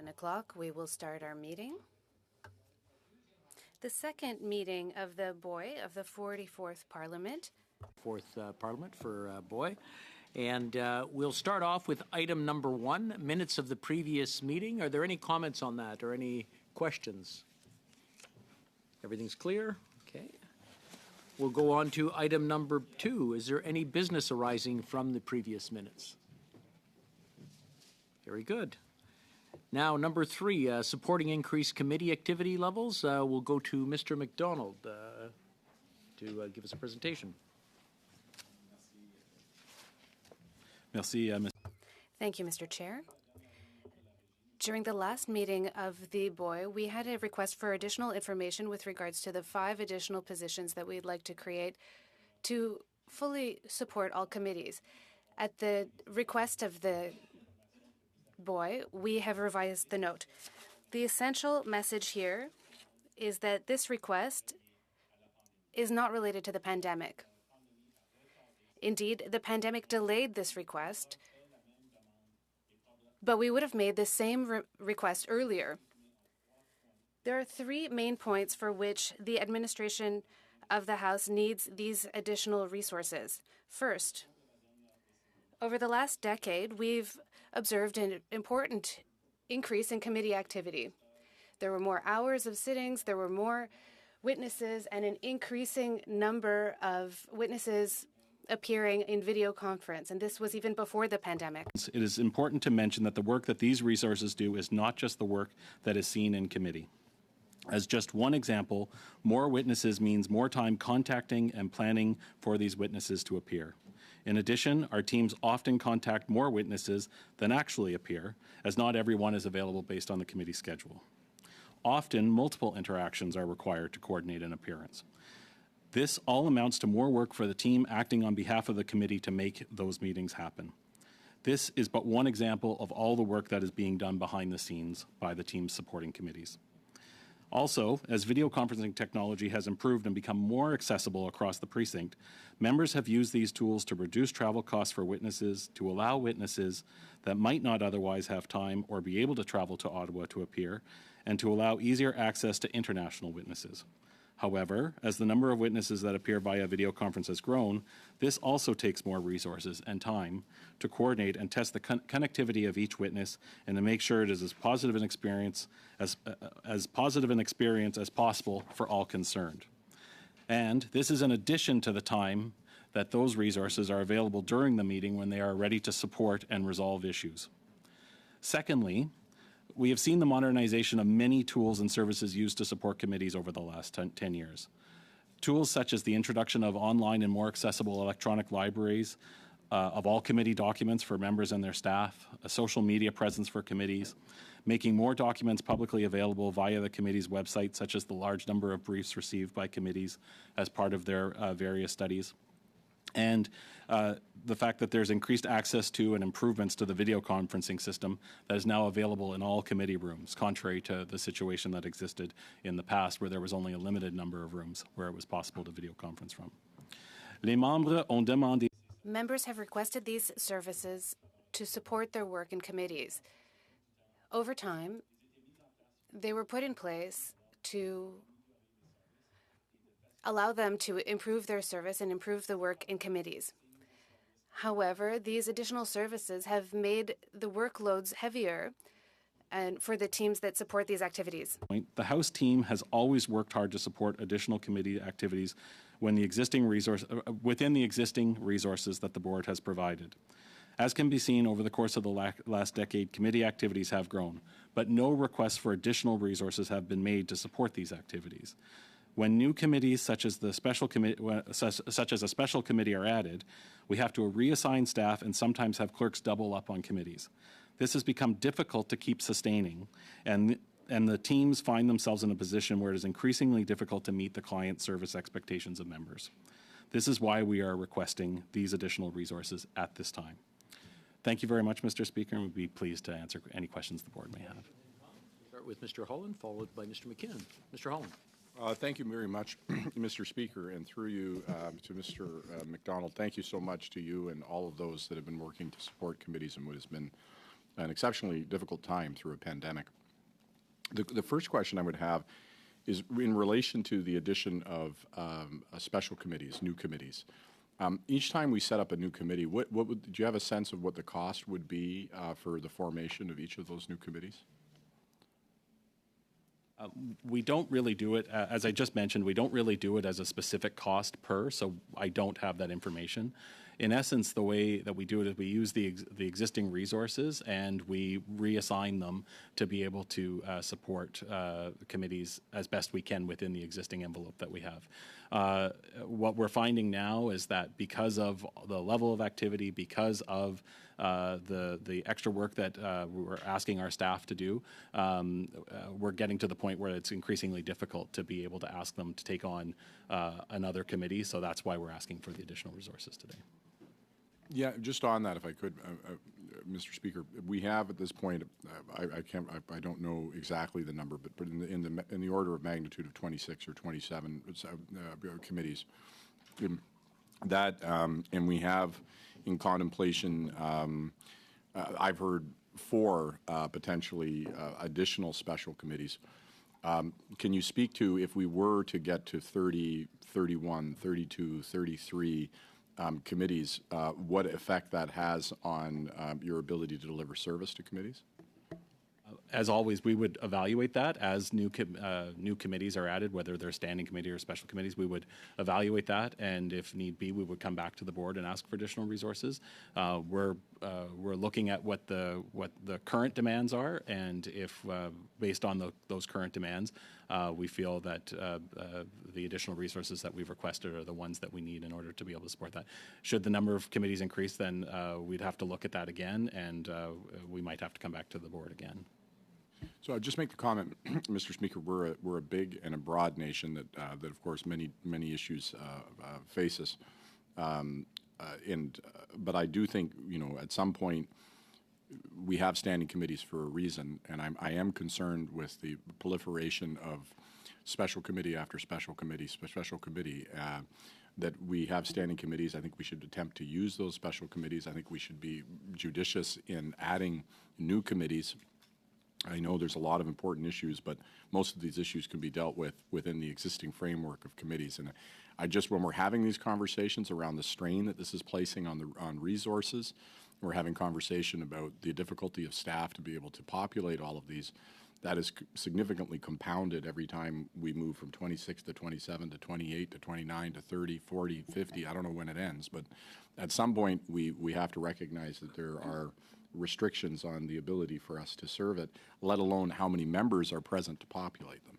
o'clock, we will start our meeting. The second meeting of the Boy of the 44th Parliament. Fourth Parliament for Boy. And we'll start off with item number 1, minutes of the previous meeting. Are there any comments on that or any questions? Everything's clear? Okay. We'll go on to item number 2. Is there any business arising from the previous minutes? Very good. Now, number 3, supporting increased committee activity levels. We'll go to Mr. McDonald to give us a presentation. Merci, Thank you, Mr. Chair. During the last meeting of the Boy, we had a request for additional information with regards to the 5 additional positions that we'd like to create to fully support all committees. At the request of the Boy, we have revised the note. The essential message here is that this request is not related to the pandemic. Indeed, the pandemic delayed this request, but we would have made the same request earlier. There are 3 main points for which the administration of the House needs these additional resources. First, over the last decade, we've observed an important increase in committee activity. There were more hours of sittings, there were more witnesses, and an increasing number of witnesses appearing in video conference, and this was even before the pandemic. It is important to mention that the work that these resources do is not just the work that is seen in committee. As just one example, more witnesses means more time contacting and planning for these witnesses to appear. In addition, our teams often contact more witnesses than actually appear, as not everyone is available based on the committee schedule. Often, multiple interactions are required to coordinate an appearance. This all amounts to more work for the team acting on behalf of the committee to make those meetings happen. This is but one example of all the work that is being done behind the scenes by the teams supporting committees. Also, as video conferencing technology has improved and become more accessible across the precinct, members have used these tools to reduce travel costs for witnesses, to allow witnesses that might not otherwise have time or be able to travel to Ottawa to appear, and to allow easier access to international witnesses. However, as the number of witnesses that appear via video conference has grown, this also takes more resources and time to coordinate and test the connectivity of each witness and to make sure it is as positive an experience as possible for all concerned. And this is in addition to the time that those resources are available during the meeting when they are ready to support and resolve issues. Secondly, we have seen the modernization of many tools and services used to support committees over the last 10 years. Tools such as the introduction of online and more accessible electronic libraries of all committee documents for members and their staff, a social media presence for committees, making more documents publicly available via the committee's website, such as the large number of briefs received by committees as part of their various studies, and the fact that there's increased access to and improvements to the video conferencing system that is now available in all committee rooms, contrary to the situation that existed in the past where there was only a limited number of rooms where it was possible to video conference from. Les membres ont demandé. Members have requested these services to support their work in committees. Over time, they were put in place to allow them to improve their service and improve the work in committees. However, these additional services have made the workloads heavier and for the teams that support these activities. The House team has always worked hard to support additional committee activities within the existing resources that the board has provided. As can be seen over the course of the last decade, committee activities have grown, but no requests for additional resources have been made to support these activities. When new committees, such as a special committee, are added, we have to reassign staff and sometimes have clerks double up on committees. This has become difficult to keep sustaining, and the teams find themselves in a position where it is increasingly difficult to meet the client service expectations of members. This is why we are requesting these additional resources at this time. Thank you very much, Mr. Speaker, and we'd be pleased to answer any questions the board may have. Start with Mr. Holland, followed by Mr. McKinnon. Mr. Holland. Thank you very much, Mr. Speaker, and through you to Mr. McDonald. Thank you so much to you and all of those that have been working to support committees in what has been an exceptionally difficult time through a pandemic. The first question I would have is in relation to the addition of special committees, new committees. Each time we set up a new committee, do you have a sense of what the cost would be for the formation of each of those new committees? We don't really do it, as I just mentioned, we don't really do it as a specific cost per, so I don't have that information. In essence, the way that we do it is we use the existing resources and we reassign them to be able to support committees as best we can within the existing envelope that we have. What we're finding now is that because of the level of activity, because of the extra work that we're asking our staff to do, we're getting to the point where it's increasingly difficult to be able to ask them to take on another committee. So that's why we're asking for the additional resources today. Yeah, just on that, if I could, Mr. Speaker, we have at this point, I don't know exactly the number, but in the order of magnitude of 26 or 27 committees. That and we have in contemplation. I've heard 4 potentially additional special committees. Can you speak to if we were to get to 30, 31, 32, 33 committees, what effect that has on your ability to deliver service to committees? As always, we would evaluate that as new committees are added, whether they're standing committee or special committees. We would evaluate that, and if need be, we would come back to the board and ask for additional resources. We're looking at what the current demands are, and if based on those current demands, we feel that the additional resources that we've requested are the ones that we need in order to be able to support that. Should the number of committees increase, then we'd have to look at that again, and we might have to come back to the board again. So I'll just make the comment, Mr. Speaker, we're a big and a broad nation that of course many issues face us, but I do think at some point we have standing committees for a reason, and I am concerned with the proliferation of special committee after special committee, that we have standing committees. I think we should attempt to use those special committees. I think we should be judicious in adding new committees. I know there's a lot of important issues, but most of these issues can be dealt with within the existing framework of committees. And when we're having these conversations around the strain that this is placing on resources, we're having conversation about the difficulty of staff to be able to populate all of these. That is significantly compounded every time we move from 26 to 27 to 28 to 29 to 30, 40, 50. I don't know when it ends, but at some point we have to recognize that there are restrictions on the ability for us to serve it, let alone how many members are present to populate them.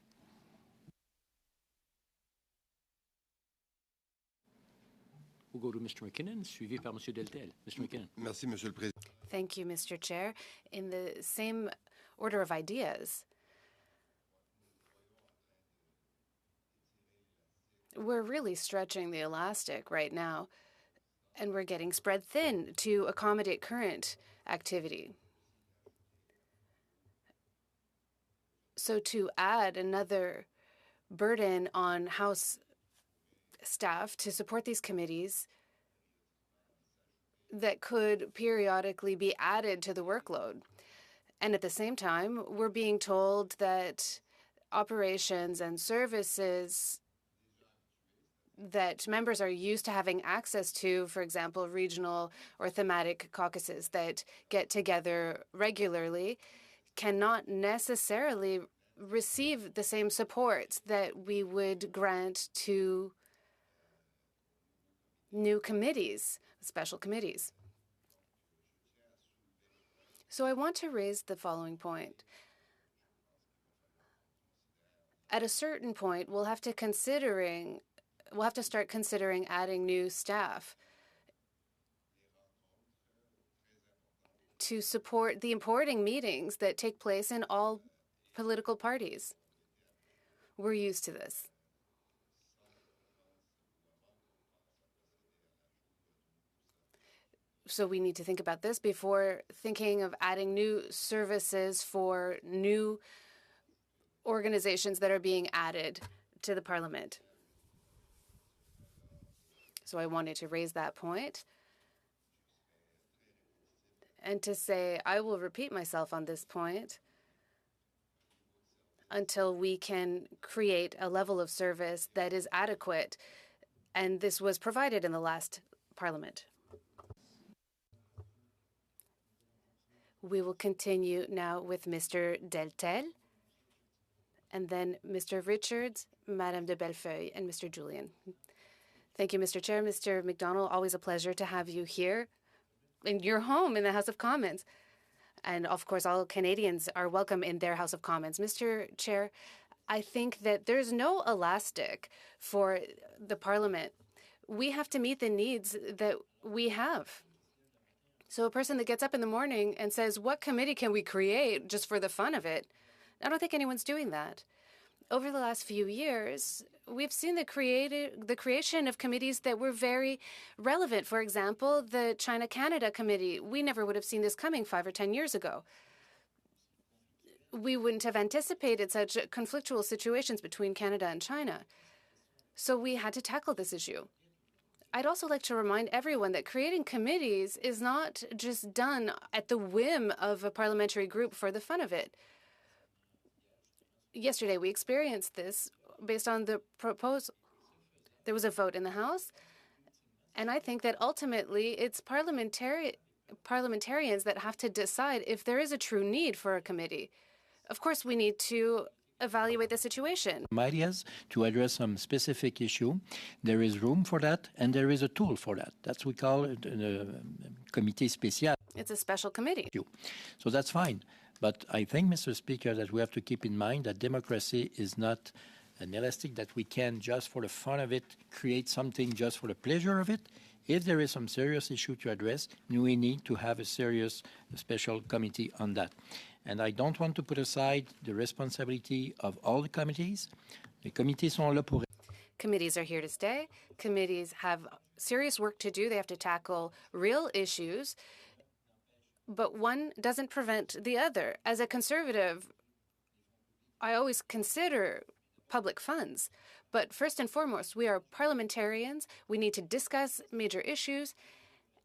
We'll go to Mr. McKinnon, suivi par Monsieur Deltel. Mr. McKinnon. Merci, Monsieur le Président. Thank you, Mr. Chair. In the same order of ideas, we're really stretching the elastic right now, and we're getting spread thin to accommodate current activity. So to add another burden on House staff to support these committees that could periodically be added to the workload. And at the same time, we're being told that operations and services that members are used to having access to, for example, regional or thematic caucuses that get together regularly, cannot necessarily receive the same support that we would grant to new committees, special committees. So I want to raise the following point. At a certain point, we'll have to start considering adding new staff to support the important meetings that take place in all political parties. We're used to this. So we need to think about this before thinking of adding new services for new organizations that are being added to the Parliament. So I wanted to raise that point. and to say, I will repeat myself on this point until we can create a level of service that is adequate. And this was provided in the last Parliament. We will continue now with Mr. Deltel, and then Mr. Richards, Madame de Bellefeuille, and Mr. Julian. Thank you, Mr. Chair. Mr. McDonald, always a pleasure to have you here in your home in the House of Commons. And of course, all Canadians are welcome in their House of Commons. Mr. Chair, I think that there's no elastic for the Parliament. We have to meet the needs that we have. So a person that gets up in the morning and says, what committee can we create just for the fun of it? I don't think anyone's doing that. Over the last few years, we've seen the creation of committees that were very relevant. For example, the China-Canada Committee. We never would have seen this coming 5 or 10 years ago. We wouldn't have anticipated such conflictual situations between Canada and China. So we had to tackle this issue. I'd also like to remind everyone that creating committees is not just done at the whim of a parliamentary group for the fun of it. Yesterday, we experienced this based on the proposal. There was a vote in the House, and I think that ultimately it's parliamentarians that have to decide if there is a true need for a committee. Of course, we need to evaluate the situation. Ideas to address some specific issue. There is room for that, and there is a tool for that. That's what we call it a comité spécial. It's a special committee. So that's fine. But I think, Mr. Speaker, that we have to keep in mind that democracy is not an elastic that we can, just for the fun of it, create something just for the pleasure of it. If there is some serious issue to address, we need to have a serious special committee on that. And I don't want to put aside the responsibility of all the committees. Les comités sont là pour... Committees are here to stay. Committees have serious work to do. They have to tackle real issues. But one doesn't prevent the other. As a conservative, I always consider public funds. But first and foremost, we are parliamentarians. We need to discuss major issues.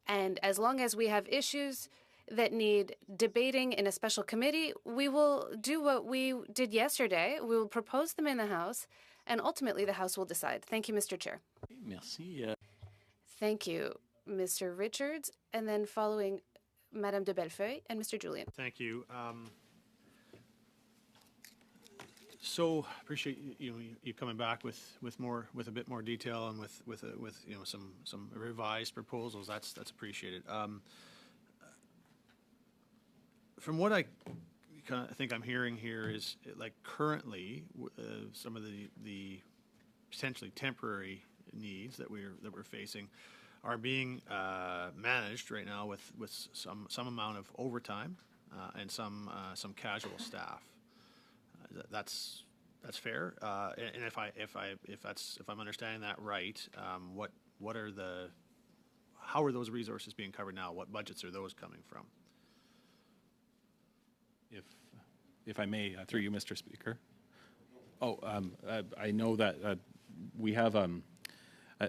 And as long as we have issues that need debating in a special committee, we will do what we did yesterday. We will propose them in the House, and ultimately the House will decide. Thank you, Mr. Chair. Merci. Thank you, Mr. Richards. And then following Madame de Bellefeuille and Mr. Julian. Thank you. So appreciate you coming back with a bit more detail and with some revised proposals. That's appreciated. From what I kind of think I'm hearing here is, like, currently some of the potentially temporary needs that we're facing are being managed right now with some amount of overtime and some casual staff. That's fair. And if I'm understanding that right, how are those resources being covered now? What budgets are those coming from? If I may, through you, Mr. Speaker. I know that we have,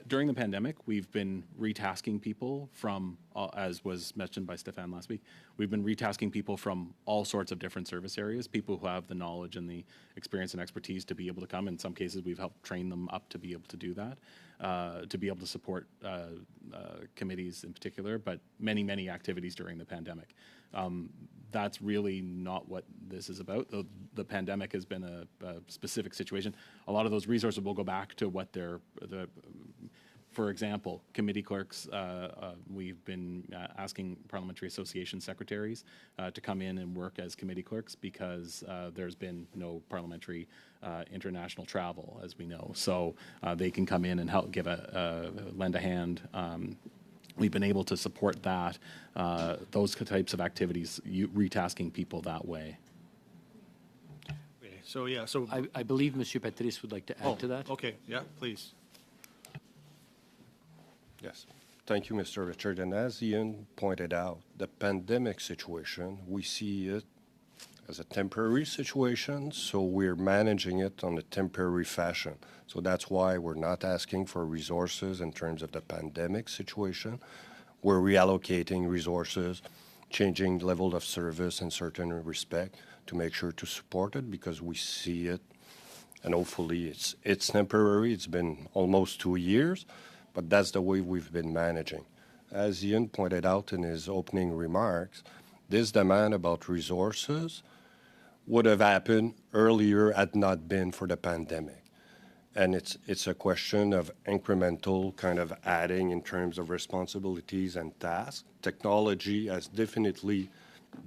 during the pandemic, we've been retasking people from, as was mentioned by Stéphane last week, we've been retasking people from all sorts of different service areas, people who have the knowledge and the experience and expertise to be able to come. In some cases, we've helped train them up to be able to do that, to be able to support committees in particular, but many activities during the pandemic. That's really not what this is about. The pandemic has been a specific situation. A lot of those resources will go back to what for example, committee clerks, we've been asking Parliamentary Association secretaries to come in and work as committee clerks because there's been no parliamentary international travel, as we know. So they can come in and help lend a hand. We've been able to support that, those types of activities, retasking people that way. Okay, so I believe Monsieur Patrice would like to add to that. Okay, yeah, please. Yes. Thank you, Mr. Richard. And as Ian pointed out, the pandemic situation, we see it as a temporary situation, so we're managing it on a temporary fashion. So that's why we're not asking for resources in terms of the pandemic situation. We're reallocating resources changing level of service in certain respect to make sure to support it because we see it, and hopefully it's temporary. It's been almost 2 years, but that's the way we've been managing. As Ian pointed out in his opening remarks, this demand about resources would have happened earlier had not been for the pandemic. And it's a question of incremental kind of adding in terms of responsibilities and tasks. Technology has definitely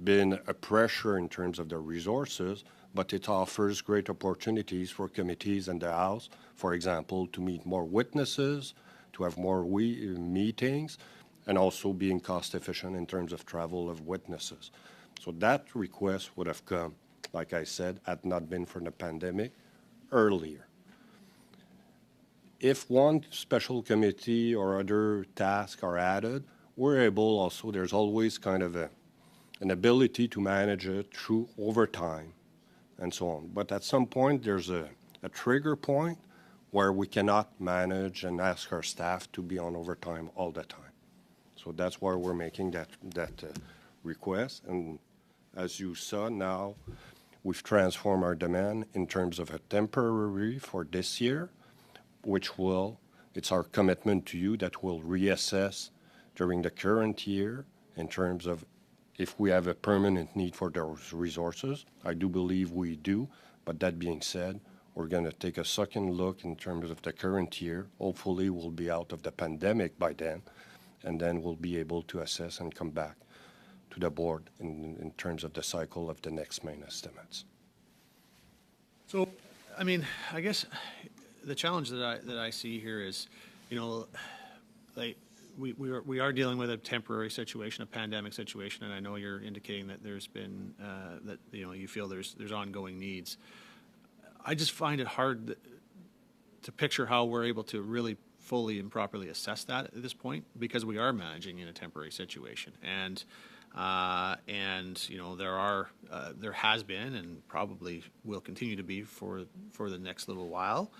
been a pressure in terms of the resources, but it offers great opportunities for committees in the House, for example, to meet more witnesses, to have more meetings, and also being cost efficient in terms of travel of witnesses. So that request would have come, like I said, had not been for the pandemic earlier. If one special committee or other tasks are added, we're able also, there's always kind of an ability to manage it through overtime and so on. But at some point, there's a trigger point where we cannot manage and ask our staff to be on overtime all the time. So that's why we're making that request. And as you saw now, we've transformed our demand in terms of a temporary for this year, which it's our commitment to you that we'll reassess during the current year in terms of if we have a permanent need for those resources. I do believe we do, but that being said, we're going to take a second look in terms of the current year. Hopefully, we'll be out of the pandemic by then, and then we'll be able to assess and come back to the board in terms of the cycle of the next main estimates. So, I mean, I guess the challenge that I see here is, like we are dealing with a temporary situation, a pandemic situation, and I know you're indicating that there's been that you feel there's ongoing needs. I just find it hard to picture how we're able to really fully and properly assess that at this point because we are managing in a temporary situation, and there has been and probably will continue to be for the next little while.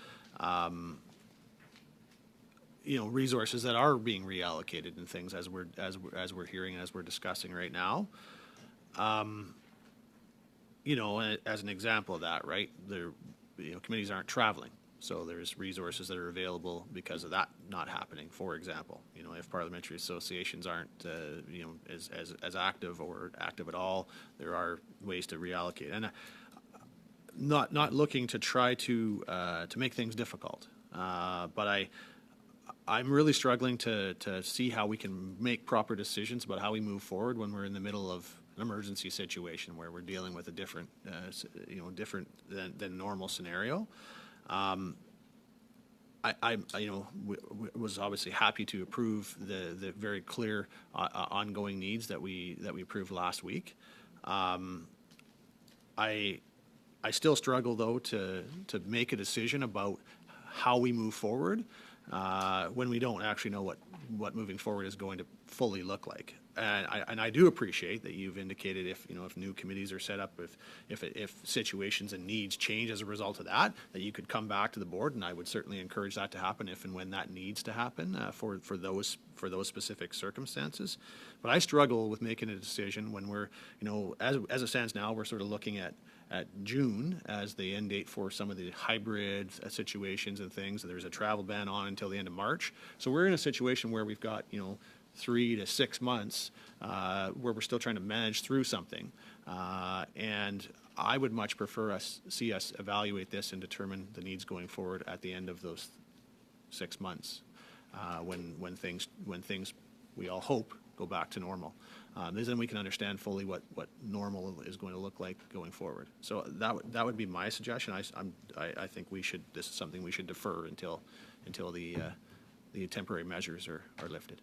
Resources that are being reallocated and things as we're hearing, as we're discussing right now. As an example of that, right? Committees aren't traveling, so there's resources that are available because of that not happening. For example, if parliamentary associations aren't as active or active at all, there are ways to reallocate. And not looking to try to make things difficult, but I'm really struggling to see how we can make proper decisions about how we move forward when we're in the middle of an emergency situation where we're dealing with a different than normal scenario. I was obviously happy to approve the very clear ongoing needs that we approved last week. I still struggle, though, to make a decision about how we move forward when we don't actually know what moving forward is going to fully look like. And I do appreciate that you've indicated if new committees are set up, if situations and needs change as a result of that you could come back to the board, and I would certainly encourage that to happen if and when that needs to happen for those specific circumstances. But I struggle with making a decision when we're as it stands now, we're sort of looking at June as the end date for some of the hybrid situations and things. There's a travel ban on until the end of March, so we're in a situation where we've got 3 to 6 months where we're still trying to manage through something, and I would much prefer see us evaluate this and determine the needs going forward at the end of those 6 months when things we all hope go back to normal. Then we can understand fully what normal is going to look like going forward. So that would be my suggestion. I think this is something we should defer until the temporary measures are lifted.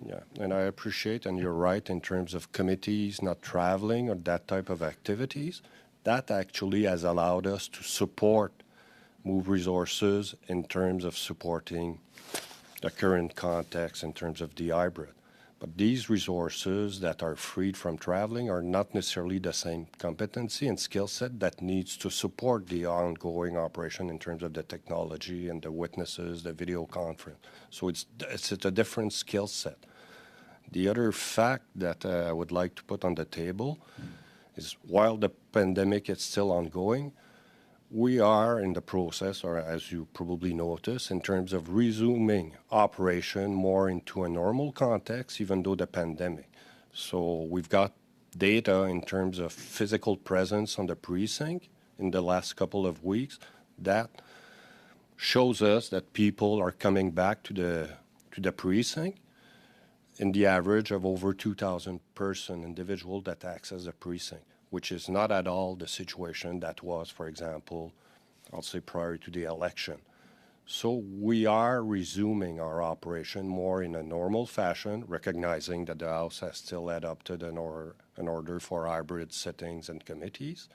Yeah, and I appreciate, and you're right, in terms of committees not traveling or that type of activities, that actually has allowed us to support move resources in terms of supporting the current context in terms of the hybrid. But these resources that are freed from traveling are not necessarily the same competency and skill set that needs to support the ongoing operation in terms of the technology and the witnesses, the video conference. So it's a different skill set. The other fact that I would like to put on the table is while the pandemic is still ongoing, we are in the process, or as you probably noticed, in terms of resuming operation more into a normal context, even though the pandemic. So we've got data in terms of physical presence on the precinct in the last couple of weeks that shows us that people are coming back to the precinct in the average of over 2,000 person individual that access the precinct, which is not at all the situation that was, for example, I'll say prior to the election. So we are resuming our operation more in a normal fashion, recognizing that the House has still adopted an order for hybrid sittings and committees.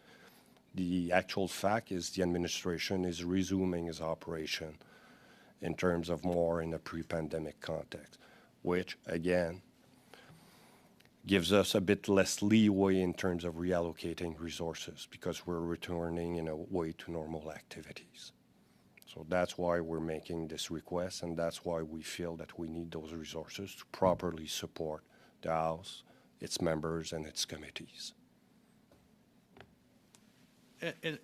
The actual fact is the administration is resuming its operation in terms of more in a pre-pandemic context, which, again, gives us a bit less leeway in terms of reallocating resources because we're returning in a way to normal activities. So that's why we're making this request, and that's why we feel that we need those resources to properly support the House, its members, and its committees.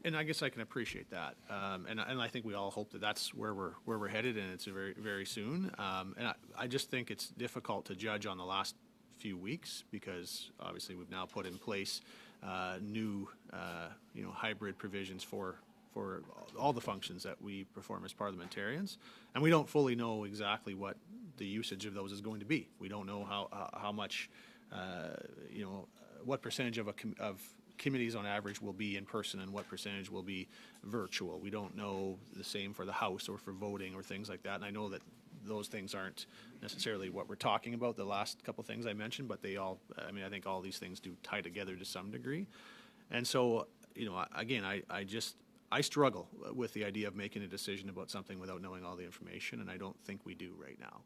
And I guess I can appreciate that, and I think we all hope that that's where we're headed, and it's very very soon. And I just think it's difficult to judge on the last few weeks because obviously we've now put in place new hybrid provisions for all the functions that we perform as parliamentarians, and we don't fully know exactly what the usage of those is going to be. We don't know how much what percentage of committees on average will be in person and what percentage will be virtual. We don't know the same for the House or for voting or things like that. And I know that those things aren't necessarily what we're talking about, the last couple things I mentioned, but they all, I think all these things do tie together to some degree. And so, again, I struggle with the idea of making a decision about something without knowing all the information, and I don't think we do right now.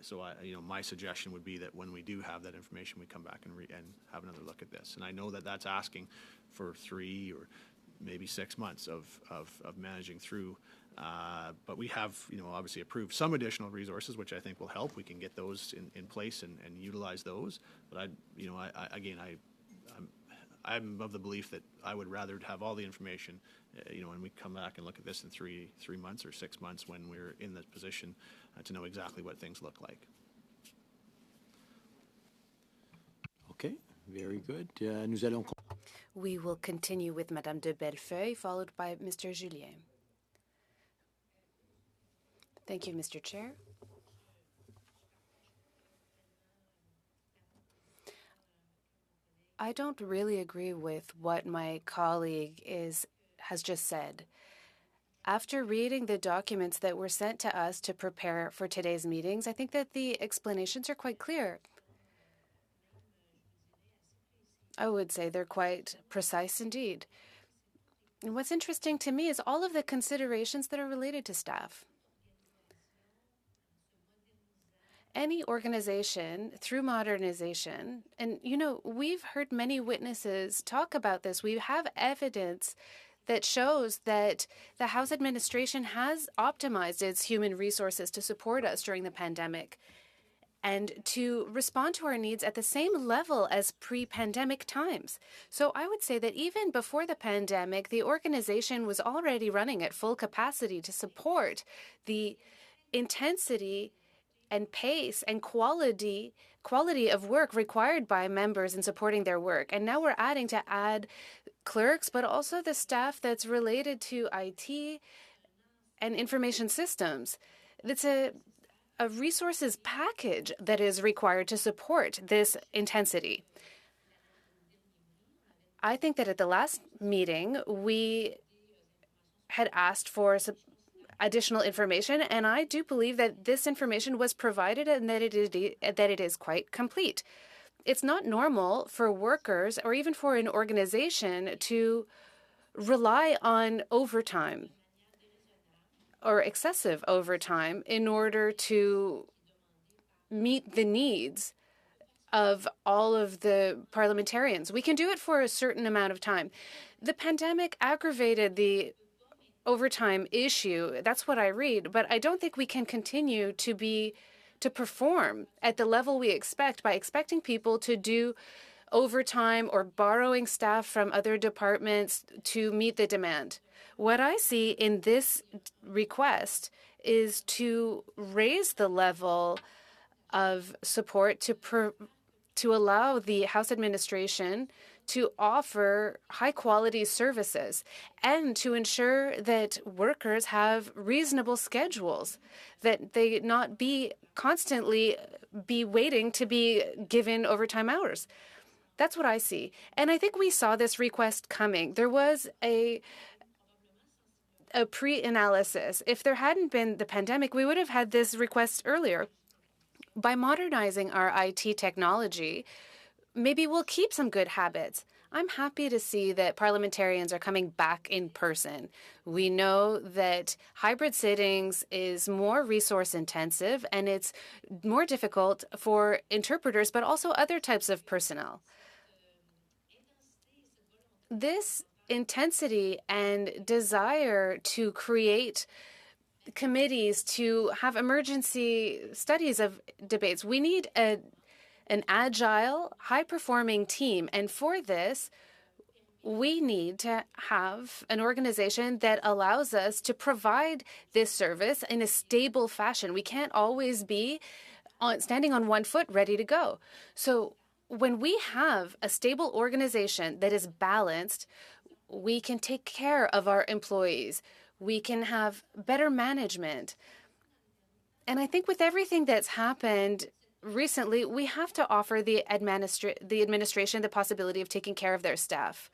So my suggestion would be that when we do have that information, we come back and have another look at this. And I know that that's asking for 3 or maybe 6 months of managing through. But we have, obviously approved some additional resources, which I think will help. We can get those in place and utilize those. But I'm of the belief that I would rather have all the information, and we come back and look at this in 3 months or 6 months when we're in this position to know exactly what things look like. Okay, very good. Nous allons. We will continue with Madame de Bellefeuille, followed by Mr. Julien. Thank you, Mr. Chair. I don't really agree with what my colleague has just said. After reading the documents that were sent to us to prepare for today's meetings, I think that the explanations are quite clear. I would say they're quite precise indeed. And what's interesting to me is all of the considerations that are related to staff. Any organization, through modernization, and we've heard many witnesses talk about this. We have evidence that shows that the House administration has optimized its human resources to support us during the pandemic and to respond to our needs at the same level as pre-pandemic times. So I would say that even before the pandemic, the organization was already running at full capacity to support the intensity and pace and quality of work required by members in supporting their work. And now we're adding clerks, but also the staff that's related to IT and information systems. It's a resources package that is required to support this intensity. I think that at the last meeting, we had asked for additional information, and I do believe that this information was provided and that it is quite complete. It's not normal for workers or even for an organization to rely on overtime or excessive overtime in order to meet the needs of all of the parliamentarians. We can do it for a certain amount of time. The pandemic aggravated the overtime issue. That's what I read, but I don't think we can continue to be to perform at the level we expect by expecting people to do overtime or borrowing staff from other departments to meet the demand. What I see in this request is to raise the level of support to allow the House administration to offer high-quality services and to ensure that workers have reasonable schedules, that they not be constantly be waiting to be given overtime hours. That's what I see. And I think we saw this request coming. There was a pre-analysis. If there hadn't been the pandemic, we would have had this request earlier. By modernizing our IT technology, maybe we'll keep some good habits. I'm happy to see that parliamentarians are coming back in person. We know that hybrid sittings is more resource intensive and it's more difficult for interpreters, but also other types of personnel. This intensity and desire to create committees, to have emergency studies of debates. We need an agile, high-performing team. And for this, we need to have an organization that allows us to provide this service in a stable fashion. We can't always be standing on one foot ready to go. So when we have a stable organization that is balanced, we can take care of our employees. We can have better management. And I think with everything that's happened recently, we have to offer the administration the possibility of taking care of their staff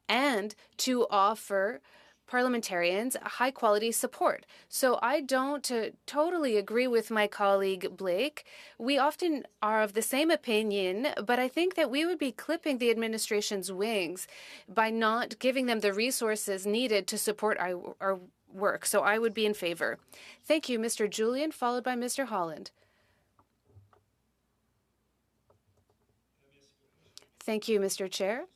and to offer parliamentarians high-quality support. So I don't totally agree with my colleague Blake. We often are of the same opinion, but I think that we would be clipping the administration's wings by not giving them the resources needed to support our work. So I would be in favor. Thank you, Mr. Julian, followed by Mr. Holland. Thank you, Mr. Chair.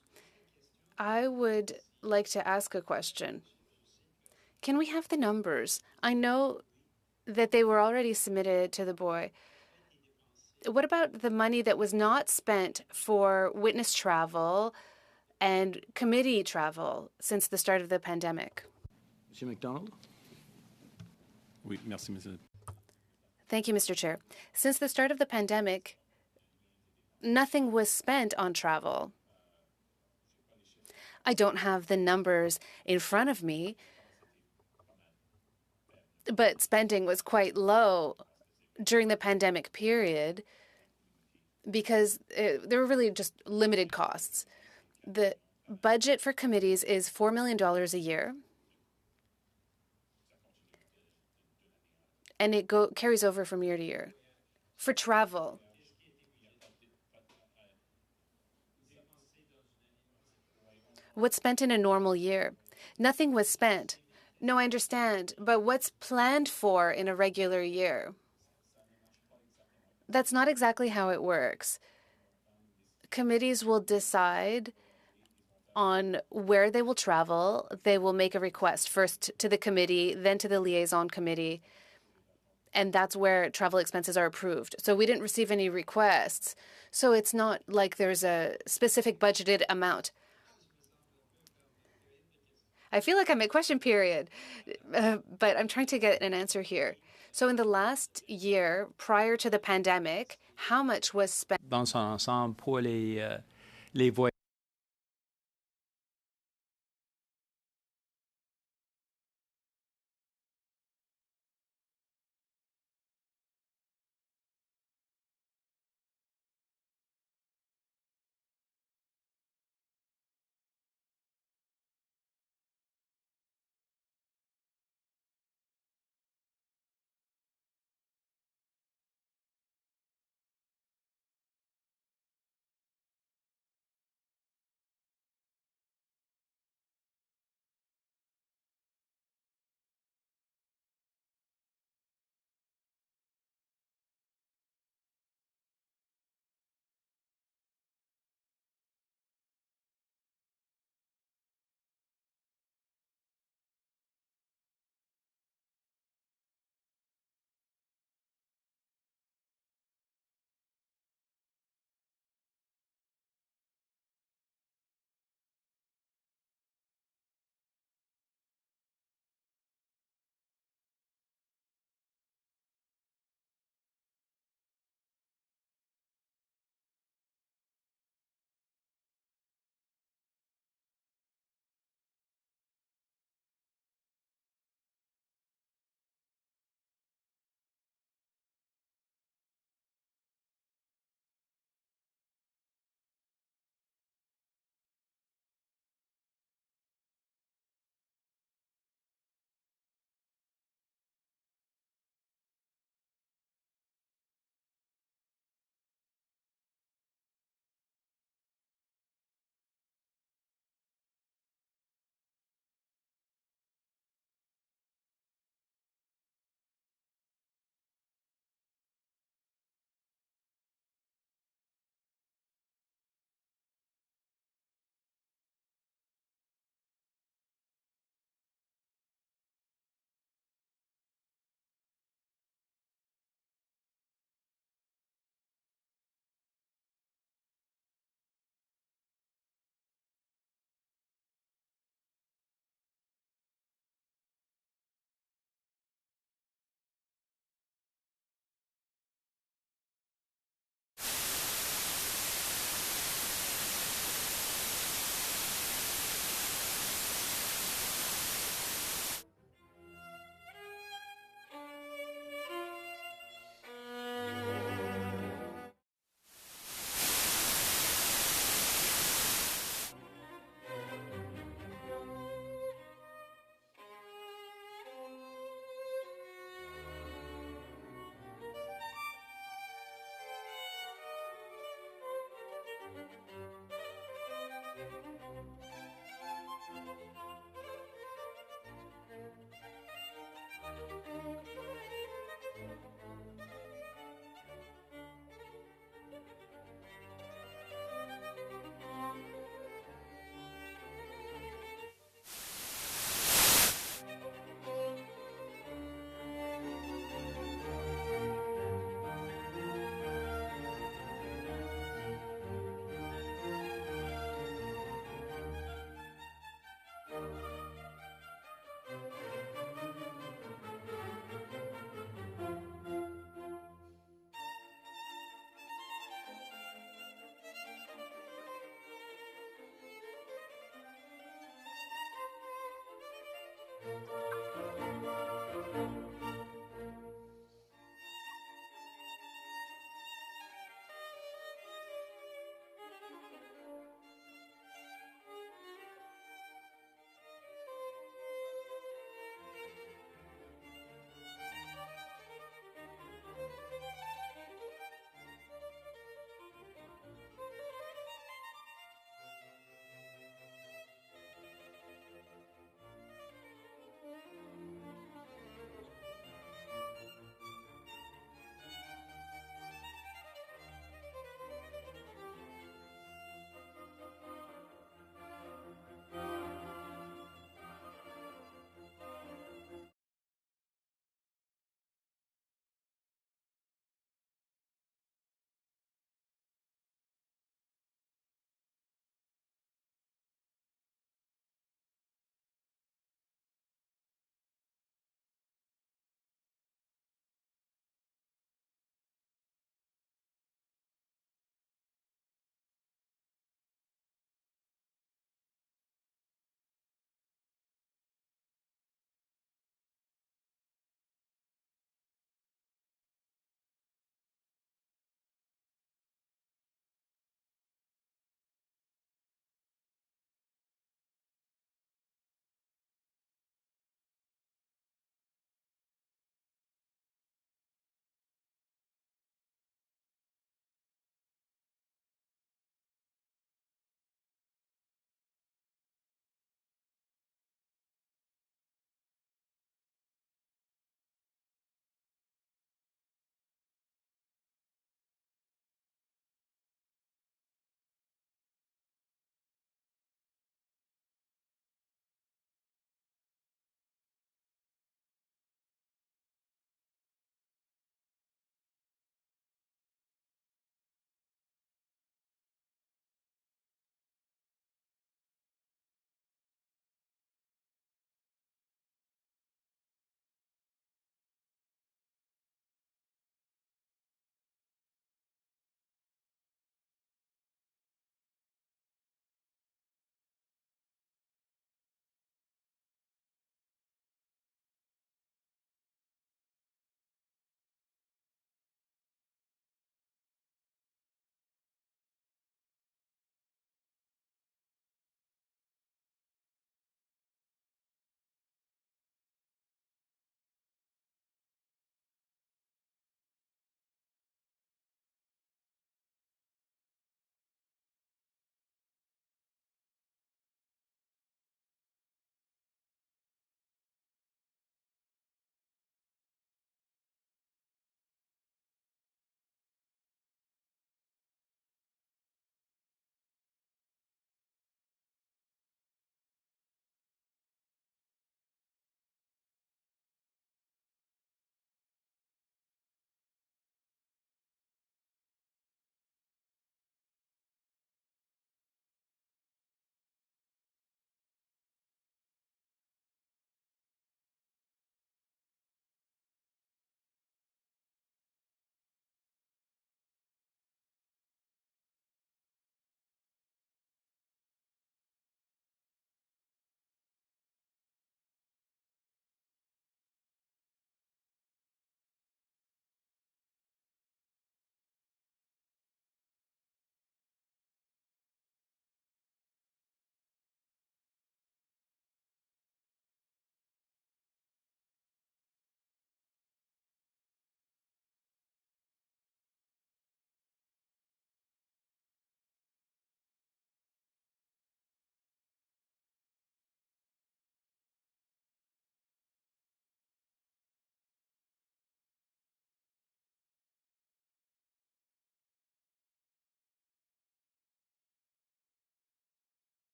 I would like to ask a question. Can we have the numbers? I know that they were already submitted to the boy. What about the money that was not spent for witness travel and committee travel since the start of the pandemic? Monsieur MacDonald? Oui, merci, Monsieur. Thank you, Mr. Chair. Since the start of the pandemic, nothing was spent on travel. I don't have the numbers in front of me, but spending was quite low during the pandemic period because there were really just limited costs. The budget for committees is $4 million a year, and it carries over from year to year. For travel, what's spent in a normal year? Nothing was spent. No, I understand, but what's planned for in a regular year? That's not exactly how it works. Committees will decide on where they will travel. They will make a request first to the committee, then to the liaison committee, and that's where travel expenses are approved. So we didn't receive any requests. So it's not like there's a specific budgeted amount. I feel like I'm at question period, but I'm trying to get an answer here. So in the last year, prior to the pandemic, how much was spent? Dans son ensemble pour les voyages.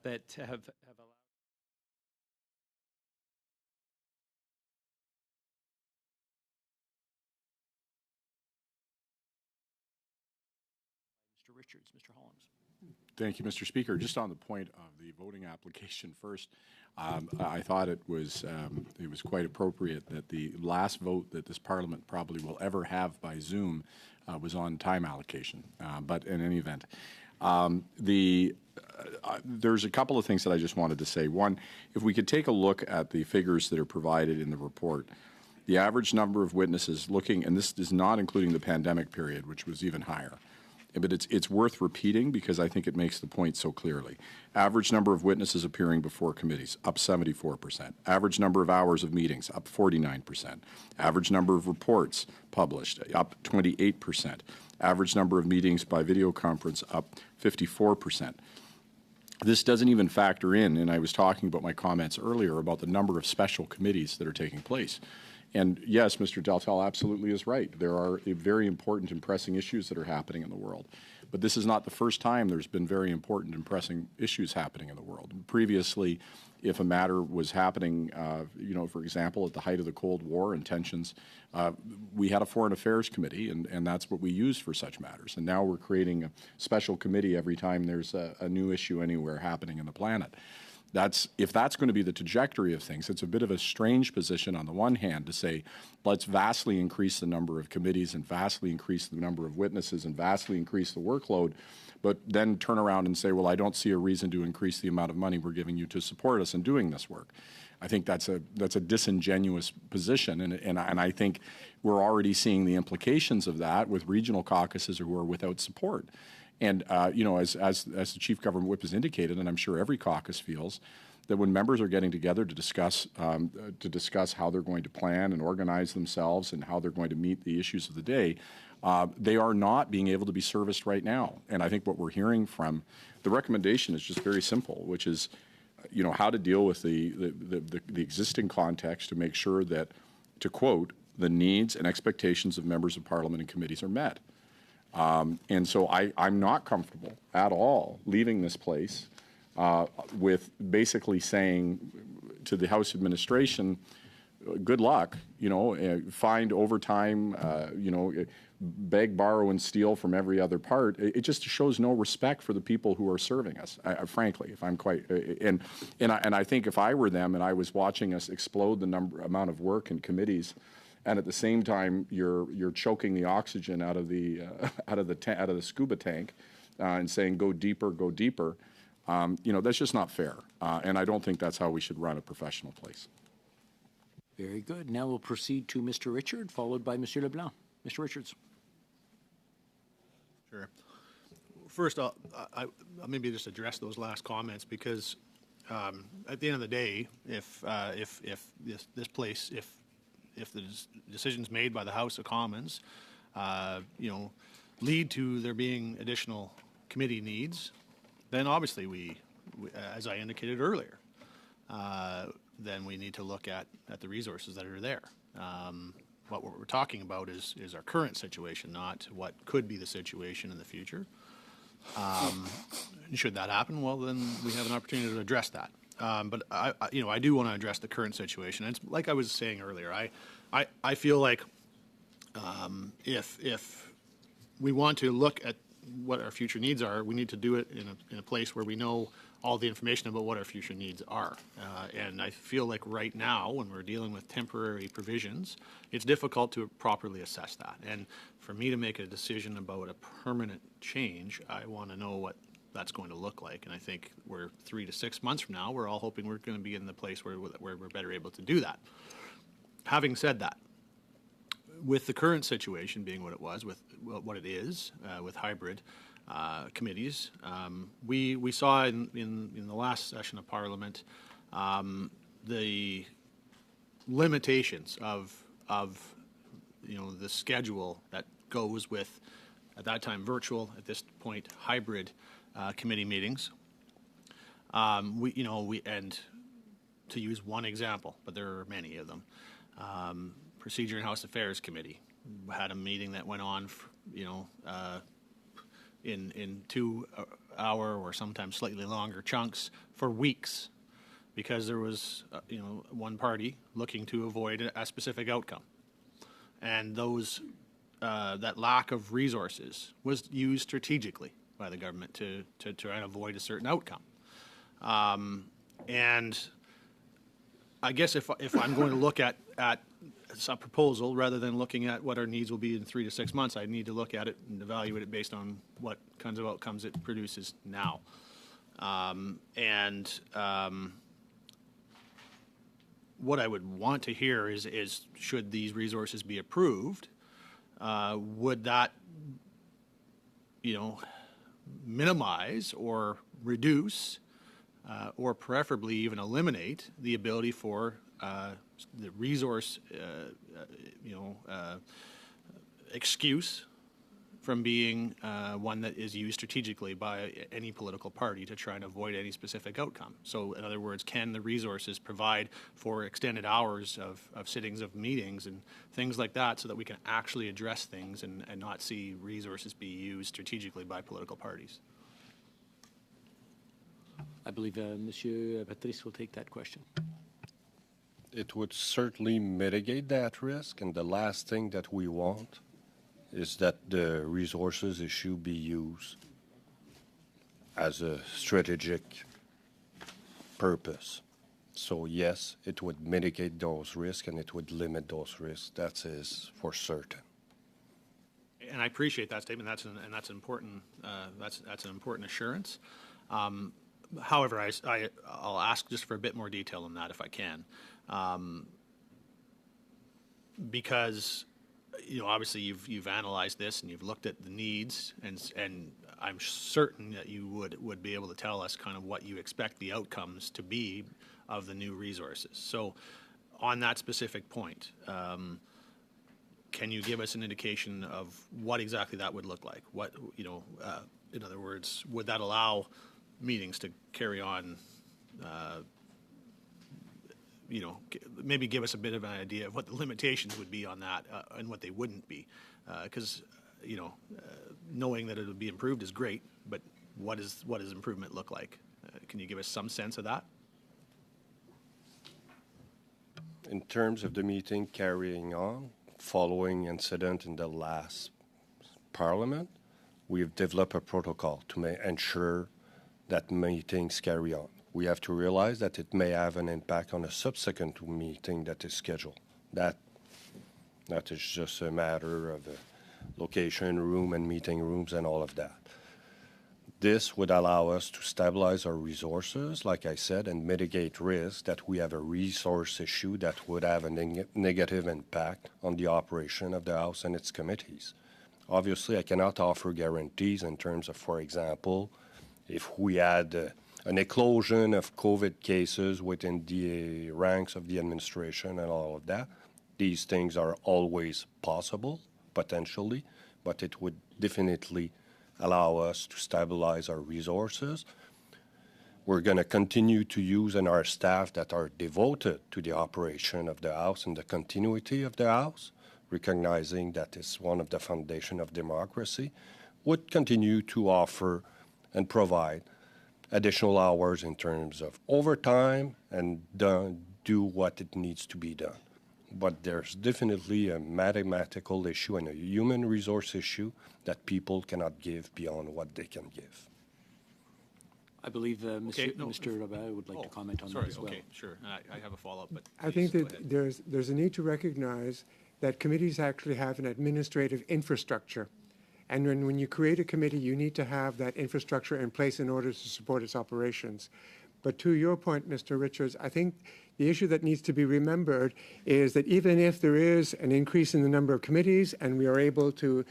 that have allowed Richards. Mr. Holmes. Thank you, Mr. Speaker. Just on the point of the voting application first, I thought it was quite appropriate that the last vote that this Parliament probably will ever have by Zoom was on time allocation. But in any event, there's a couple of things that I just wanted to say. One, if we could take a look at the figures that are provided in the report, the average number of witnesses looking, and this is not including the pandemic period, which was even higher, but it's worth repeating because I think it makes the point so clearly. Average number of witnesses appearing before committees, up 74%. Average number of hours of meetings, up 49%. Average number of reports published, up 28%. Average number of meetings by video conference, up 54%. This doesn't even factor in, and I was talking about my comments earlier about the number of special committees that are taking place. And yes, Mr. Deltel absolutely is right. There are very important and pressing issues that are happening in the world. But this is not the first time there's been very important and pressing issues happening in the world. Previously, if a matter was happening, for example, at the height of the Cold War and tensions, we had a Foreign Affairs Committee, and that's what we used for such matters. And now we're creating a special committee every time there's a new issue anywhere happening in the planet. If that's going to be the trajectory of things, it's a bit of a strange position on the one hand to say, let's vastly increase the number of committees and vastly increase the number of witnesses and vastly increase the workload, but then turn around and say, well, I don't see a reason to increase the amount of money we're giving you to support us in doing this work. I think that's a disingenuous position, and I think we're already seeing the implications of that with regional caucuses who are without support. And, as the Chief Government Whip has indicated, and I'm sure every caucus feels, that when members are getting together to discuss how they're going to plan and organize themselves and how they're going to meet the issues of the day, they are not being able to be serviced right now. And I think what we're hearing from the recommendation is just very simple, which is, how to deal with the existing context to make sure that, to quote, the needs and expectations of members of Parliament and committees are met. And so I'm not comfortable at all leaving this place with basically saying to the House administration, good luck, find overtime, beg, borrow, and steal from every other part. It just shows no respect for the people who are serving us, frankly, if I'm quite, and I think if I were them and I was watching us explode the amount of work in committees, and at the same time you're choking the oxygen out of the scuba tank and saying go deeper, that's just not fair, and I don't think that's how we should run a professional place. Very good. Now we'll proceed to Mr. Richard, followed by Monsieur Leblanc. Mr. Richards. Sure. First, I'll maybe just address those last comments because at the end of the day, if this place, if the decisions made by the House of Commons, lead to there being additional committee needs, then obviously we as I indicated earlier, then we need to look at the resources that are there. What we're talking about is our current situation, not what could be the situation in the future. Should that happen, well, then we have an opportunity to address that. But I do want to address the current situation. It's like I was saying earlier. I feel like if we want to look at what our future needs are, we need to do it in a place where we know all the information about what our future needs are. And I feel like right now, when we're dealing with temporary provisions, it's difficult to properly assess that. And for me to make a decision about a permanent change, I want to know what that's going to look like. And I think we're 3 to 6 months from now, we're all hoping we're going to be in the place where we're better able to do that. Having said that, with the current situation being what it was, with what it is, with hybrid committees, we saw in the last session of Parliament the limitations of the schedule that goes with, at that time virtual, at this point hybrid committee meetings. And to use one example, but there are many of them. Procedure and House Affairs Committee had a meeting that went on, in 2 hour or sometimes slightly longer chunks for weeks, because there was one party looking to avoid a specific outcome, and that lack of resources was used strategically by the government to try and avoid a certain outcome. And I guess if I'm going to look at a proposal rather than looking at what our needs will be in 3 to 6 months, I need to look at it and evaluate it based on what kinds of outcomes it produces now. What I would want to hear is should these resources be approved, would that, minimize or reduce or preferably even eliminate the ability for the resource, excuse from being one that is used strategically by any political party to try and avoid any specific outcome. So in other words, can the resources provide for extended hours of sittings of meetings and things like that so that we can actually address things and not see resources be used strategically by political parties? I believe Monsieur Patrice will take that question. It would certainly mitigate that risk, and the last thing that we want is that the resources issue be used as a strategic purpose. So yes, it would mitigate those risks and it would limit those risks. That is for certain. And I appreciate that statement. That's an important that's an important assurance. However, I'll ask just for a bit more detail on that if I can, because obviously you've analyzed this and you've looked at the needs, and I'm certain that you would be able to tell us kind of what you expect the outcomes to be of the new resources. So, on that specific point, can you give us an indication of what exactly that would look like? What in other words, would that allow meetings to carry on? Maybe give us a bit of an idea of what the limitations would be on that and what they wouldn't be. Because, knowing that it would be improved is great, but what does improvement look like? Can you give us some sense of that? In terms of the meeting carrying on, following incident in the last Parliament, we've developed a protocol to ensure that meetings carry on. We have to realize that it may have an impact on a subsequent meeting that is scheduled. That is just a matter of location, room, and meeting rooms and all of that. This would allow us to stabilize our resources, like I said, and mitigate risk that we have a resource issue that would have a negative impact on the operation of the House and its committees. Obviously, I cannot offer guarantees in terms of, for example, if we had an eclosion of COVID cases within the ranks of the administration and all of that. These things are always possible, potentially, but it would definitely allow us to stabilize our resources. We're going to continue to use in our staff that are devoted to the operation of the House and the continuity of the House, recognizing that it's one of the foundation of democracy, would continue to offer and provide additional hours in terms of overtime and do what it needs to be done. But there's definitely a mathematical issue and a human resource issue that people cannot give beyond what they can give. I believe Mr. Robert would like to comment on that as well. Okay, sure. I have a follow-up, but I think that there's a need to recognize that committees actually have an administrative infrastructure. And when you create a committee, you need to have that infrastructure in place in order to support its operations. But to your point, Mr. Richards, I think the issue that needs to be remembered is that even if there is an increase in the number of committees and we are able to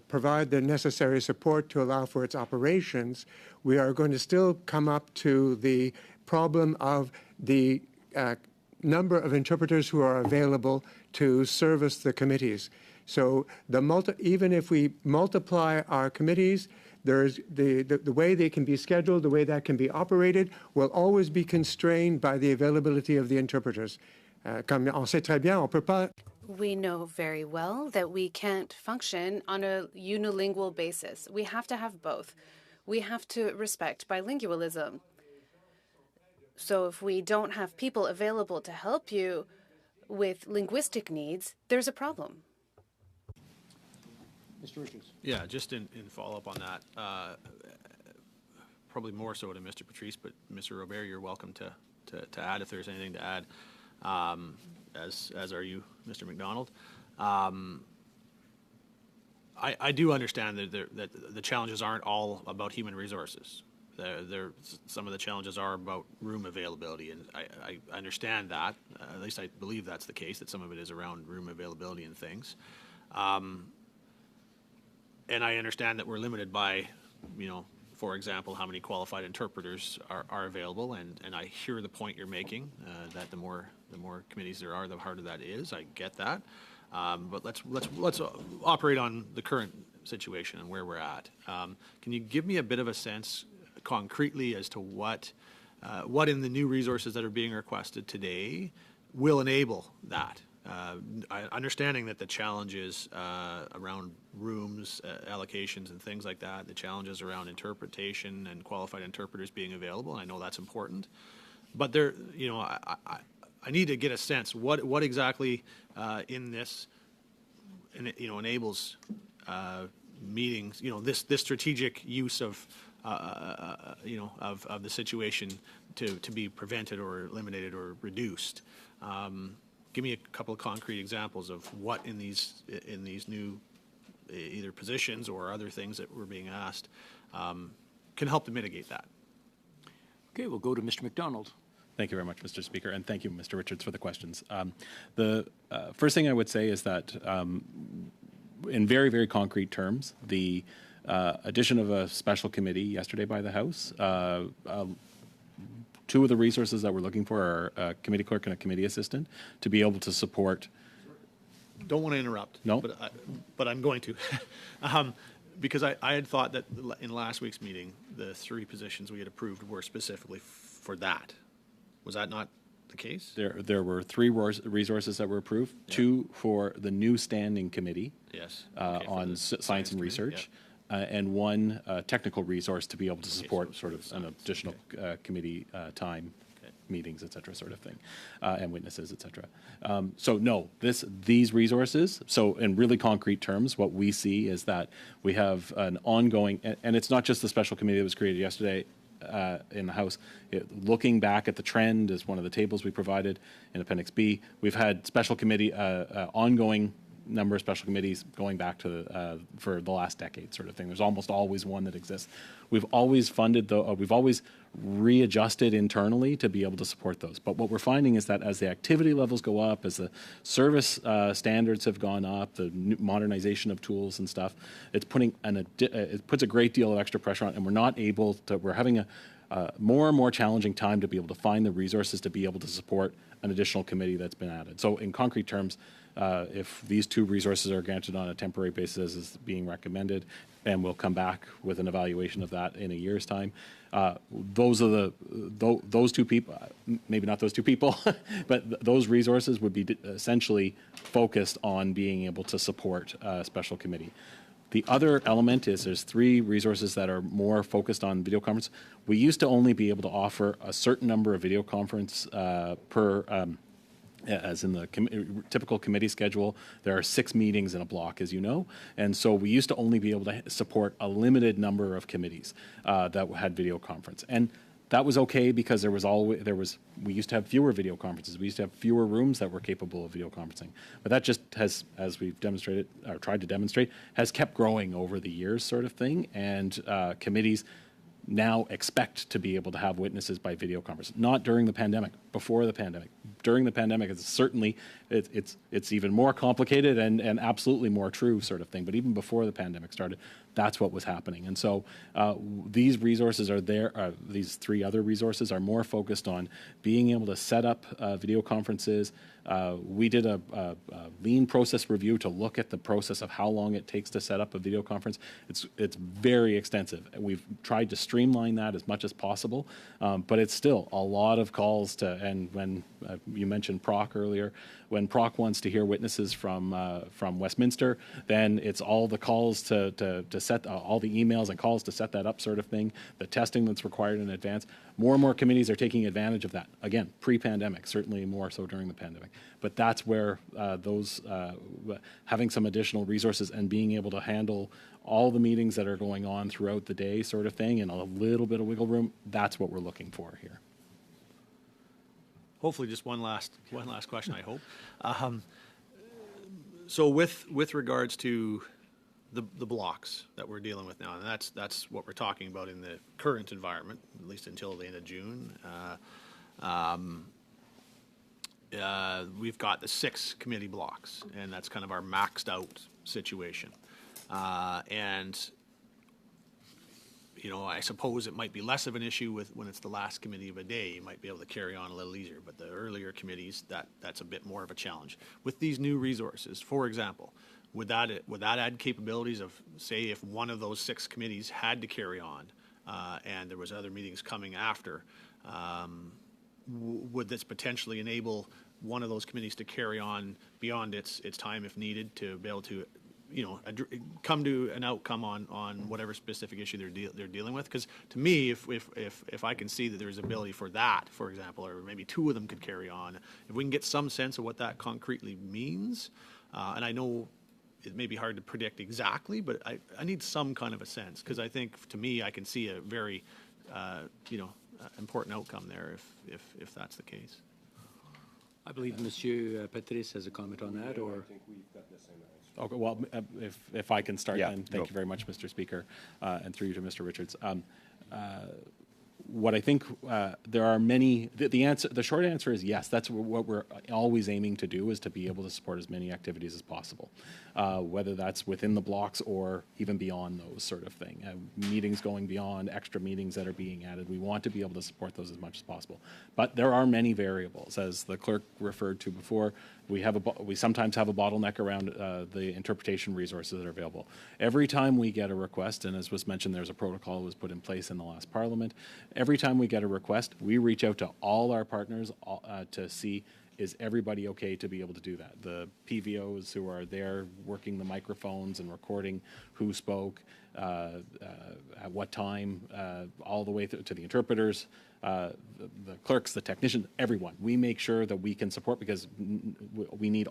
provide the necessary support to allow for its operations, we are going to still come up to the problem of the number of interpreters who are available to service the committees. So even if we multiply our committees, there's the way they can be scheduled, the way that can be operated, will always be constrained by the availability of the interpreters. Comme on sait très bien, on peut pas. We know very well that we can't function on a unilingual basis. We have to have both. We have to respect bilingualism. So if we don't have people available to help you with linguistic needs, there's a problem. Mr. Richards. Yeah, just in follow-up on that, probably more so to Mr. Patrice, but Mr. Robert, you're welcome to add if there's anything to add, as are you, Mr. McDonald. I do understand that the challenges aren't all about human resources. Some of the challenges are about room availability, and I understand that. At least I believe that's the case, that some of it is around room availability and things. And I understand that we're limited by, for example, how many qualified interpreters are available, and I hear the point you're making, that the more committees there are, the harder that is. I get that. But let's operate on the current situation and where we're at. Can you give me a bit of a sense concretely as to what in the new resources that are being requested today will enable that? Understanding that the challenges around rooms, allocations, and things like that, the challenges around interpretation and qualified interpreters being available, and I know that's important. But there, I need to get a sense what exactly in this, enables meetings. This strategic use of the situation to be prevented or eliminated or reduced. Give me a couple of concrete examples of what in these new either positions or other things that we're being asked can help to mitigate that. Okay, we'll go to Mr. McDonald. Thank you very much, Mr. Speaker, and thank you, Mr. Richards, for the questions. The first thing I would say is that in very, very concrete terms, the addition of a special committee yesterday by the House, two of the resources that we're looking for are a committee clerk and a committee assistant to be able to support. Don't want to interrupt. No. But I'm going to. Because I had thought that in last week's meeting, the three positions we had approved were specifically for that. Was that not the case? There were three resources that were approved, two for the new standing committee. Yes. On science and research. And one technical resource to be able to support sort of an additional committee time, meetings, et cetera, sort of thing, and witnesses, et cetera. So no, these resources, so in really concrete terms, what we see is that we have an ongoing, and it's not just the special committee that was created yesterday in the House. Looking back at the trend as one of the tables we provided in Appendix B, we've had special committee, ongoing number of special committees going back to for the last decade, sort of thing. There's almost always one that exists. We've always funded we've always readjusted internally to be able to support those. But what we're finding is that as the activity levels go up, as the service standards have gone up, the modernization of tools and stuff, it's putting it puts a great deal of extra pressure on, and we're not able to. We're having a more and more challenging time to be able to find the resources to be able to support an additional committee that's been added. So in concrete terms, if these two resources are granted on a temporary basis as being recommended, and we'll come back with an evaluation of that in a year's time. Those are those two people, maybe not those two people, but those resources would be essentially focused on being able to support a special committee. The other element is there's three resources that are more focused on video conference. We used to only be able to offer a certain number of video conference per as in the typical committee schedule, there are 6 meetings in a block, as you know. And so we used to only be able to support a limited number of committees that had video conference. And that was okay because we used to have fewer video conferences. We used to have fewer rooms that were capable of video conferencing. But that just has, as we've demonstrated, or tried to demonstrate, has kept growing over the years, sort of thing. And committees now expect to be able to have witnesses by video conference. Not during the pandemic, before the pandemic. During the pandemic, it's even more complicated and absolutely more true, sort of thing. But even before the pandemic started, that's what was happening. And so these resources are there. These three other resources are more focused on being able to set up video conferences. We did a lean process review to look at the process of how long it takes to set up a video conference. It's very extensive. We've tried to streamline that as much as possible, but it's still a lot of calls to and when you mentioned Proc earlier, when Proc wants to hear witnesses from Westminster, then it's all the calls to set all the emails and calls to set that up, sort of thing. The testing that's required in advance. More and more committees are taking advantage of that. Again, pre-pandemic, certainly more so during the pandemic. But that's where having some additional resources and being able to handle all the meetings that are going on throughout the day, sort of thing, and a little bit of wiggle room, that's what we're looking for here. Hopefully, just one last question, I hope. So with regards to the blocks that we're dealing with now, and that's what we're talking about in the current environment, at least until the end of June. We've got the 6 committee blocks, and that's kind of our maxed out situation. And you know, I suppose it might be less of an issue when it's the last committee of a day. You might be able to carry on a little easier, but the earlier committees, that's a bit more of a challenge. With these new resources, for example, would that add capabilities of, say, if one of those 6 committees had to carry on, and there was other meetings coming after, would this potentially enable one of those committees to carry on beyond its time if needed, to be able to, you know, come to an outcome on whatever specific issue they're dealing with? Because to me, if I can see that there's ability for that, for example, or maybe 2 of them could carry on, if we can get some sense of what that concretely means, and I know it may be hard to predict exactly, but I need some kind of a sense, because I think, to me, I can see a very important outcome there if that's the case. I believe Monsieur Patrice has a comment on that, or? I think we've got the same answer. Okay, well, if I can start, then thank you very much, Mr. Speaker, and through you to Mr. Richards. What I think there are many. The short answer is yes. That's what we're always aiming to do, is to be able to support as many activities as possible, whether that's within the blocks or even beyond those, sort of thing. Meetings going beyond, extra meetings that are being added. We want to be able to support those as much as possible. But there are many variables, as the clerk referred to before. We sometimes have a bottleneck around the interpretation resources that are available. Every time we get a request, and as was mentioned, there's a protocol that was put in place in the last Parliament. Every time we get a request, we reach out to all our partners to see, is everybody okay to be able to do that? The PVOs who are there working the microphones and recording who spoke, at what time, all the way to the interpreters, the clerks, the technicians, everyone. We make sure that we can support, because we need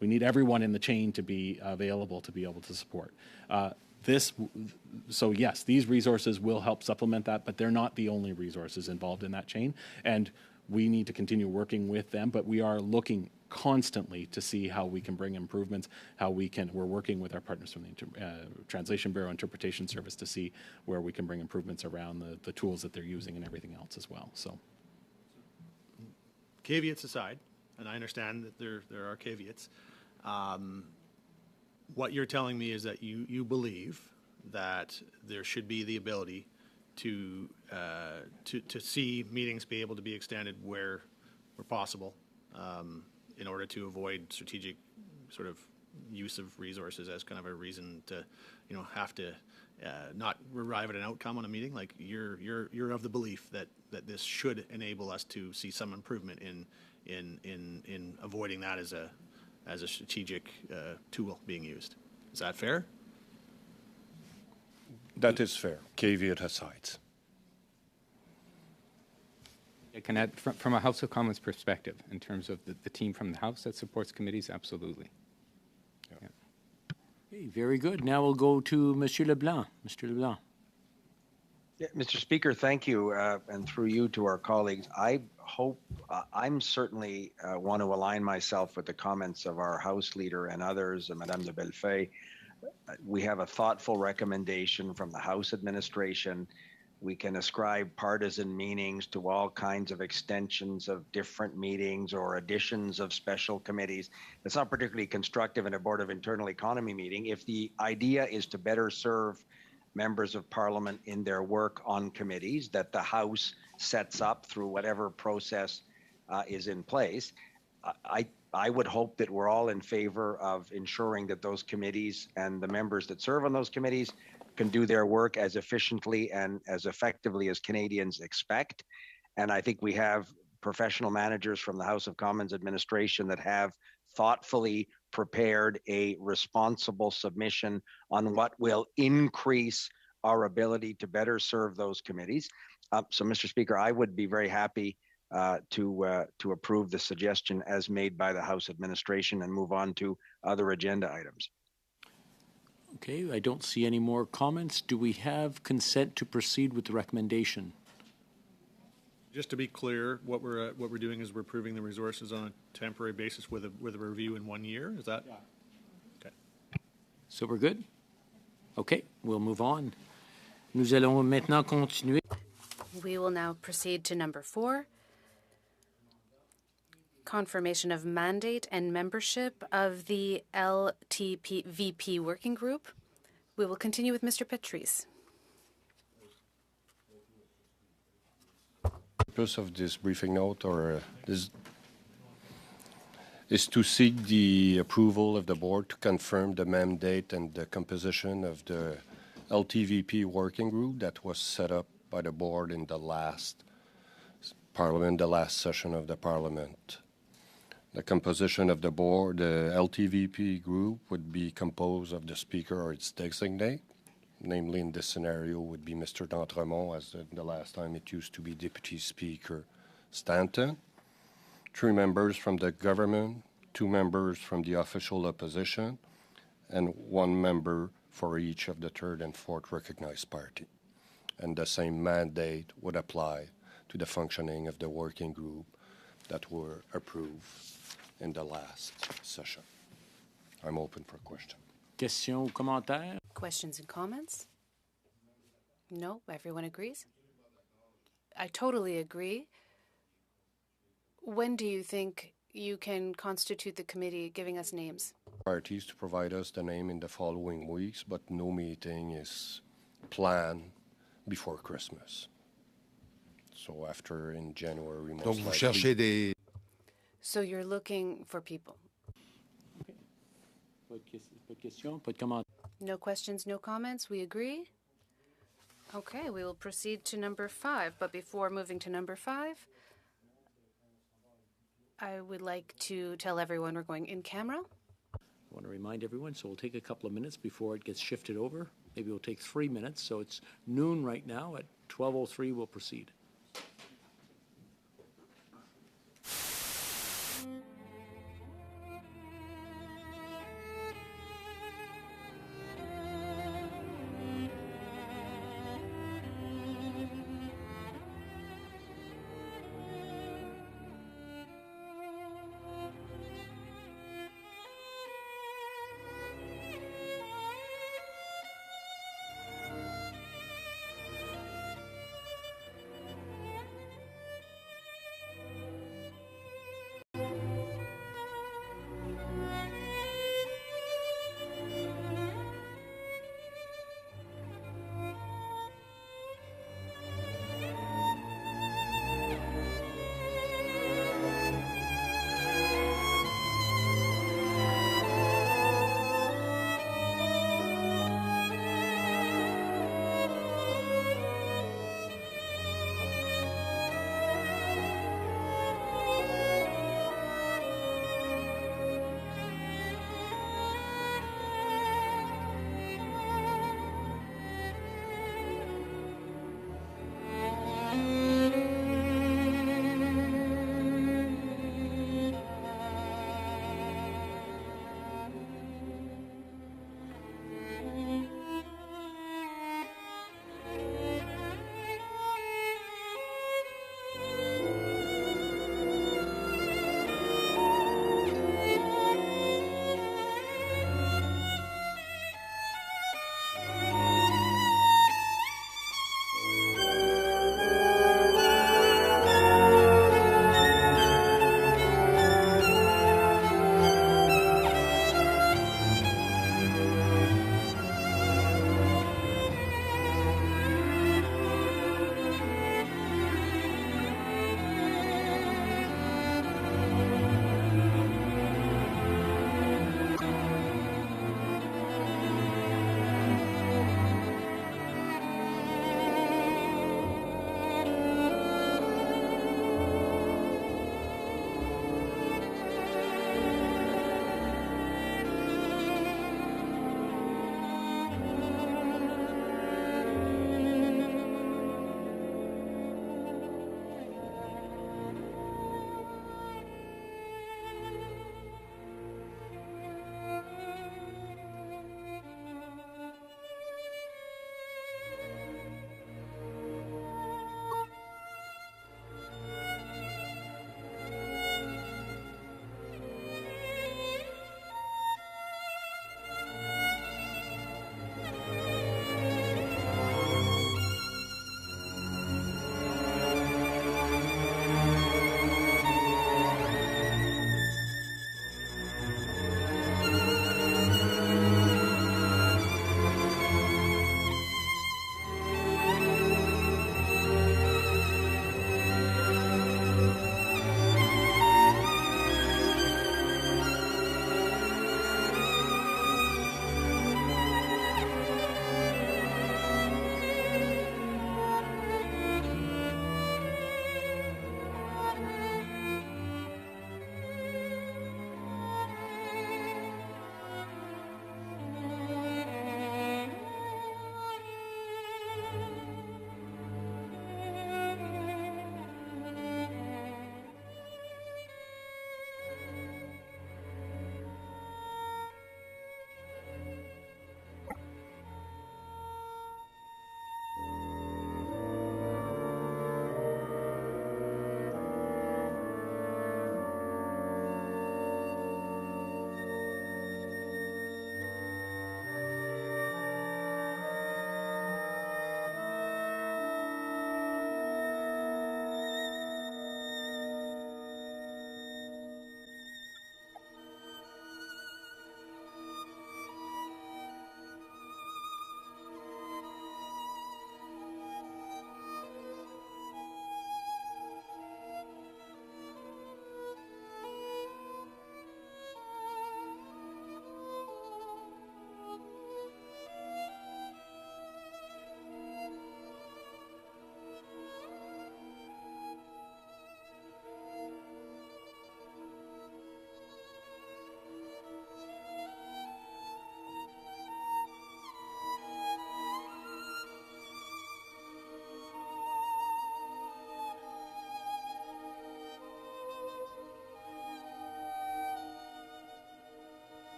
we need everyone in the chain to be available to be able to support. So yes, these resources will help supplement that, but they're not the only resources involved in that chain. And we need to continue working with them, but we are looking constantly to see how we can bring improvements, we're working with our partners from the Translation Bureau Interpretation Service to see where we can bring improvements around the tools that they're using and everything else as well. So, caveats aside, and I understand that there are caveats, what you're telling me is that you believe that there should be the ability to see meetings be able to be extended where possible, in order to avoid strategic sort of use of resources as kind of a reason to, have to not arrive at an outcome on a meeting. Like you're of the belief that this should enable us to see some improvement in avoiding that as a strategic tool being used. Is that fair? That is fair, caveat aside. I can add, from a House of Commons perspective, in terms of the team from the House that supports committees, absolutely. Yeah. Okay, very good. Now we'll go to Monsieur Leblanc. Mr. Leblanc. Yeah, Mr. Speaker, thank you, and through you to our colleagues. I hope I'm certainly want to align myself with the comments of our House Leader and others, Madame de Bellefeuille. We have a thoughtful recommendation from the House administration. We can ascribe partisan meanings to all kinds of extensions of different meetings or additions of special committees. It's not particularly constructive in a Board of Internal Economy meeting. If the idea is to better serve members of Parliament in their work on committees that the House sets up through whatever process is in place, I would hope that we're all in favor of ensuring that those committees and the members that serve on those committees can do their work as efficiently and as effectively as Canadians expect. And I think we have professional managers from the House of Commons administration that have thoughtfully prepared a responsible submission on what will increase our ability to better serve those committees. So, Mr. Speaker, I would be very happy to approve the suggestion as made by the House administration and move on to other agenda items. Okay, I don't see any more comments. Do we have consent to proceed with the recommendation? Just to be clear, what we're doing is we're approving the resources on a temporary basis with a review in 1 year. Is that? Yeah. Okay. So we're good? Okay, we'll move on. Nous allons maintenant continuer. We will now proceed to number 4. Confirmation of mandate and membership of the LTVP working group. We will continue with Mr. Patrice. The purpose of this briefing note is to seek the approval of the board to confirm the mandate and the composition of the LTVP working group that was set up by the board in the last parliament, the last session of the parliament. The composition of the board, the LTVP group, would be composed of the speaker or its designate. Namely, in this scenario, would be Mr. D'Entremont, as the last time it used to be Deputy Speaker Stanton. 3 members from the government, 2 members from the official opposition, and 1 member for each of the 3rd and 4th recognized party. And the same mandate would apply to the functioning of the working group that were approved in the last session. I'm open for questions. Questions ou commentaires? Questions and comments? No, everyone agrees? I totally agree. When do you think you can constitute the committee, giving us names? Parties to provide us the name in the following weeks, but no meeting is planned before Christmas. So after in January, most Donc vous likely. cherchez des... So you're looking for people. Pas de questions, pas de commentaires. No questions, no comments. We agree? Okay, we will proceed to number 5. But before moving to number 5, I would like to tell everyone we're going in camera. I want to remind everyone, so we'll take a couple of minutes before it gets shifted over. Maybe we'll take 3 minutes. So it's noon right now. At 12:03, we'll proceed.